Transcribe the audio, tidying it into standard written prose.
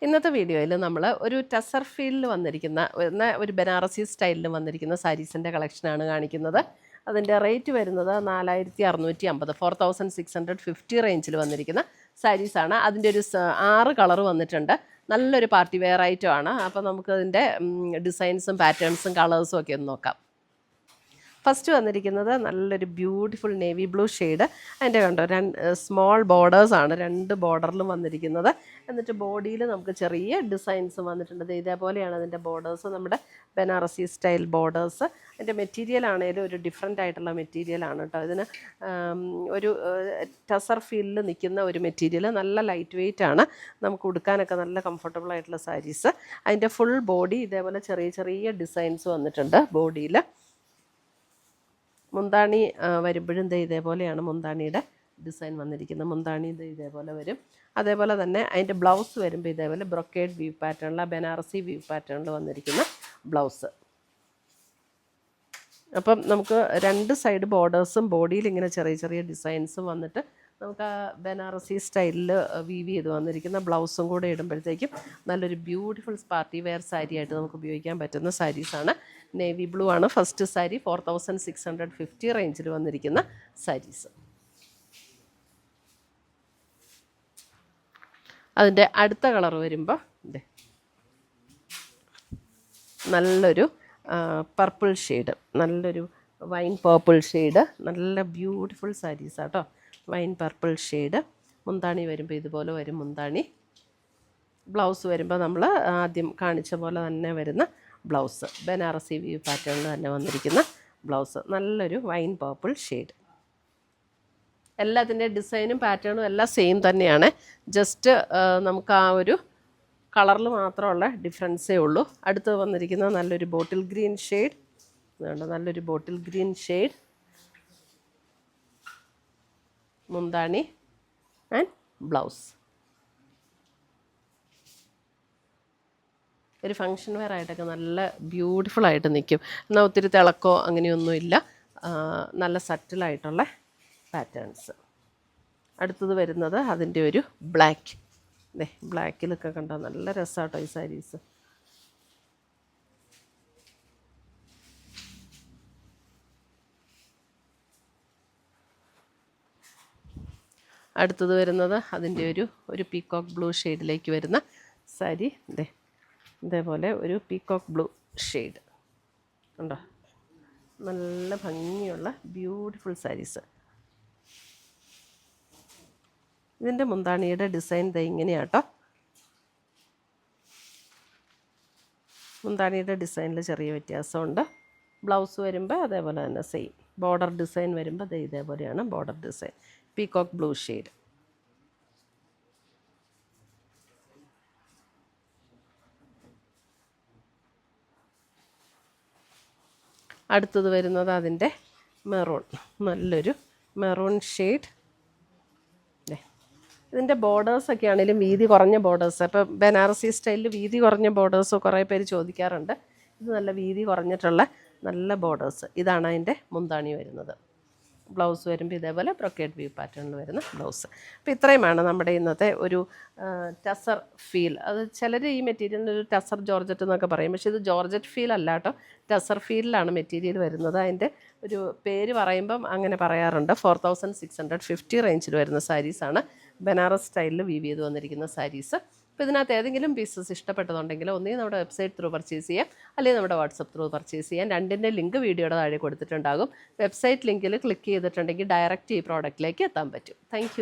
ഇന്നത്തെ വീഡിയോയിൽ നമ്മൾ ഒരു ടസർ ഫീലിൽ വന്നിരിക്കുന്ന ഒരു ബനാറസി സ്റ്റൈലിൽ വന്നിരിക്കുന്ന സാരീസിൻ്റെ കളക്ഷനാണ് കാണിക്കുന്നത്. അതിൻ്റെ റേറ്റ് വരുന്നത് 4650, 4650 റേഞ്ചിൽ വന്നിരിക്കുന്ന സാരീസാണ്. അതിൻ്റെ ഒരു 6 കളർ വന്നിട്ടുണ്ട്. നല്ലൊരു പാർട്ടി വെയർ ഐറ്റം ആണ്. അപ്പോൾ നമുക്കതിൻ്റെ ഡിസൈൻസും പാറ്റേൺസും കളേഴ്സും ഒക്കെ ഒന്ന് നോക്കാം. ഫസ്റ്റ് വന്നിരിക്കുന്നത് നല്ലൊരു ബ്യൂട്ടിഫുൾ നേവി ബ്ലൂ ഷെയ്ഡ്. അതിൻ്റെ കണ്ടോ സ്മോൾ ബോർഡേഴ്സാണ് 2 ബോർഡറിലും വന്നിരിക്കുന്നത്. എന്നിട്ട് ബോഡിയിൽ നമുക്ക് ചെറിയ ഡിസൈൻസ് വന്നിട്ടുണ്ട്. ഇതേപോലെയാണ് അതിൻ്റെ ബോർഡേഴ്സ്, നമ്മുടെ ബനാറസി സ്റ്റൈൽ ബോർഡേഴ്സ്. അതിൻ്റെ മെറ്റീരിയൽ ആണെങ്കിലും ഒരു ഡിഫറെൻ്റ് ആയിട്ടുള്ള മെറ്റീരിയലാണ് കേട്ടോ. ഇതിന് ഒരു ടസർ ഫീലിൽ നിൽക്കുന്ന ഒരു മെറ്റീരിയൽ, നല്ല ലൈറ്റ് വെയ്റ്റ് ആണ്. നമുക്ക് ഉടുക്കാനൊക്കെ നല്ല കംഫർട്ടബിൾ ആയിട്ടുള്ള സാരീസ്. അതിൻ്റെ ഫുൾ ബോഡി ഇതേപോലെ ചെറിയ ചെറിയ ഡിസൈൻസ് വന്നിട്ടുണ്ട് ബോഡിയിൽ. മുന്താണി വരുമ്പോഴും ഇതേപോലെയാണ് മുന്താണിയുടെ ഡിസൈൻ വന്നിരിക്കുന്നത്. മുന്താണി ഇതേപോലെ വരും. അതേപോലെ തന്നെ അതിൻ്റെ ബ്ലൗസ് വരുമ്പോൾ ഇതേപോലെ ബ്രൊക്കേഡ് വ്യൂ പാറ്റേണിൽ, ബനാറസി വ്യൂ പാറ്റേണിൽ വന്നിരിക്കുന്ന ബ്ലൗസ്. അപ്പം നമുക്ക് 2 സൈഡ് ബോർഡേഴ്സും ബോഡിയിൽ ഇങ്ങനെ ചെറിയ ചെറിയ ഡിസൈൻസും വന്നിട്ട് നമുക്ക് ആ ബനാറസി സ്റ്റൈലിൽ വീവ് ചെയ്ത് വന്നിരിക്കുന്ന ബ്ലൗസും കൂടെ ഇടുമ്പോഴത്തേക്കും നല്ലൊരു ബ്യൂട്ടിഫുൾ പാർട്ടി വെയർ സാരി ആയിട്ട് നമുക്ക് ഉപയോഗിക്കാൻ പറ്റുന്ന സാരീസാണ്. നേവി ബ്ലൂ ആണ് ഫസ്റ്റ് സാരി. 4650 റേഞ്ചിൽ വന്നിരിക്കുന്ന സാരീസ്. അതിൻ്റെ അടുത്ത കളർ വരുമ്പോൾ നല്ലൊരു പർപ്പിൾ ഷെയ്ഡ്, നല്ലൊരു വൈൻ പർപ്പിൾ ഷെയ്ഡ്, നല്ല ബ്യൂട്ടിഫുൾ സാരീസാണ് കേട്ടോ. Wine purple shade. മുന്താണി വരുമ്പോൾ ഇതുപോലെ വരും മുന്താണി. ബ്ലൗസ് വരുമ്പോൾ നമ്മൾ ആദ്യം കാണിച്ച പോലെ തന്നെ വരുന്ന ബ്ലൗസ്, ബനാറസി വ്യൂ പാറ്റേണിൽ തന്നെ വന്നിരിക്കുന്ന ബ്ലൗസ്. നല്ലൊരു വൈൻ പർപ്പിൾ ഷെയ്ഡ്. എല്ലാത്തിൻ്റെ ഡിസൈനും പാറ്റേണും എല്ലാം സെയിം തന്നെയാണ്. ജസ്റ്റ് നമുക്ക് ആ ഒരു കളറിൽ മാത്രമുള്ള ഡിഫറൻസേ ഉള്ളൂ. അടുത്ത് വന്നിരിക്കുന്ന നല്ലൊരു ബോട്ടിൽ ഗ്രീൻ ഷെയ്ഡ്. നല്ലൊരു ബോട്ടിൽ ഗ്രീൻ ഷെയ്ഡ്. മുന്താണി ആൻഡ് ബ്ലൗസ്. ഒരു ഫങ്ഷൻ വെയർ ആയിട്ടൊക്കെ നല്ല ബ്യൂട്ടിഫുൾ ആയിട്ട് നിൽക്കും. എന്നാൽ ഒത്തിരി തിളക്കോ അങ്ങനെയൊന്നുമില്ല. നല്ല സറ്റിലായിട്ടുള്ള പാറ്റേൺസ്. അടുത്തത് വരുന്നത് അതിൻ്റെ ഒരു ബ്ലാക്ക്. ബ്ലാക്കിലൊക്കെ കണ്ടോ നല്ല രസമാട്ടോ ഈ സാരീസ്. അടുത്തത് വരുന്നത് അതിൻ്റെ ഒരു പീക്കോക്ക് ബ്ലൂ ഷെയ്ഡിലേക്ക് വരുന്ന സാരി. ഇതേപോലെ ഒരു പീക്കോക്ക് ബ്ലൂ ഷെയ്ഡ് ഉണ്ടോ. നല്ല ഭംഗിയുള്ള ബ്യൂട്ടിഫുൾ സാരീസ്. ഇതിൻ്റെ മുന്താണിയുടെ ഡിസൈൻ ഇങ്ങനെയാട്ടോ. മുന്താണിയുടെ ഡിസൈനിൽ ചെറിയ വ്യത്യാസമുണ്ട്. ബ്ലൗസ് വരുമ്പോൾ അതേപോലെ തന്നെ സെയിം. ബോർഡർ ഡിസൈൻ വരുമ്പോൾ ഇതേപോലെയാണ് border design. Peacock blue shade. അടുത്തത് വരുന്നത് അതിൻ്റെ മെറൂൺ, നല്ലൊരു മെറൂൺ ഷെയ്ഡ്. ഇതിൻ്റെ ബോർഡേഴ്സൊക്കെ ആണെങ്കിലും വീതി കുറഞ്ഞ ബോർഡേഴ്സ്. ഇപ്പോൾ ബനാറസി സ്റ്റൈലിൽ വീതി കുറഞ്ഞ ബോർഡേഴ്സ് കുറേ പേര് ചോദിക്കാറുണ്ട്. ഇത് നല്ല വീതി കുറഞ്ഞിട്ടുള്ള നല്ല ബോർഡേഴ്സ്. ഇതാണ് അതിൻ്റെ മുന്താണി വരുന്നത്. ബ്ലൗസ് വരുമ്പോൾ ഇതേപോലെ ബ്രൊക്കേഡ് വ്യൂ പാറ്റേണിൽ വരുന്ന ബ്ലൗസ്. അപ്പോൾ ഇത്രയുമാണ് നമ്മുടെ ഇന്നത്തെ ഒരു ടസർ ഫീൽ. അത് ചിലർ ഈ മെറ്റീരിയലിന് ഒരു ടസർ ജോർജറ്റ് എന്നൊക്കെ പറയും. പക്ഷേ ഇത് ജോർജറ്റ് ഫീൽ അല്ല കേട്ടോ, ടസർ ഫീലിലാണ് മെറ്റീരിയൽ വരുന്നത്. അതിൻ്റെ ഒരു പേര് പറയുമ്പം അങ്ങനെ പറയാറുണ്ട്. 4650 റേഞ്ചിൽ വരുന്ന സാരീസാണ്. ബനാറസ് സ്റ്റൈലിൽ വീവ് ചെയ്ത് വന്നിരിക്കുന്ന സാരീസ്. അപ്പോൾ ഇതിനകത്ത് ഏതെങ്കിലും പീസസ് ഇഷ്ടപ്പെട്ടതുണ്ടെങ്കിൽ ഒന്നുകിൽ നമ്മുടെ വെബ്സൈറ്റ് ത്രൂ പർച്ചേസ് ചെയ്യാം, അല്ലെങ്കിൽ നമ്മുടെ വാട്സപ്പ് ത്രൂ പർച്ചേസ് ചെയ്യാം. രണ്ടിൻ്റെ ലിങ്ക് വീഡിയോയുടെ താഴെ കൊടുത്തിട്ടുണ്ടാകും. വെബ്സൈറ്റ് ലിങ്കിൽ ക്ലിക്ക് ചെയ്തിട്ടുണ്ടെങ്കിൽ ഡയറക്റ്റ് ഈ പ്രോഡക്റ്റിലേക്ക് എത്താൻ പറ്റും. താങ്ക്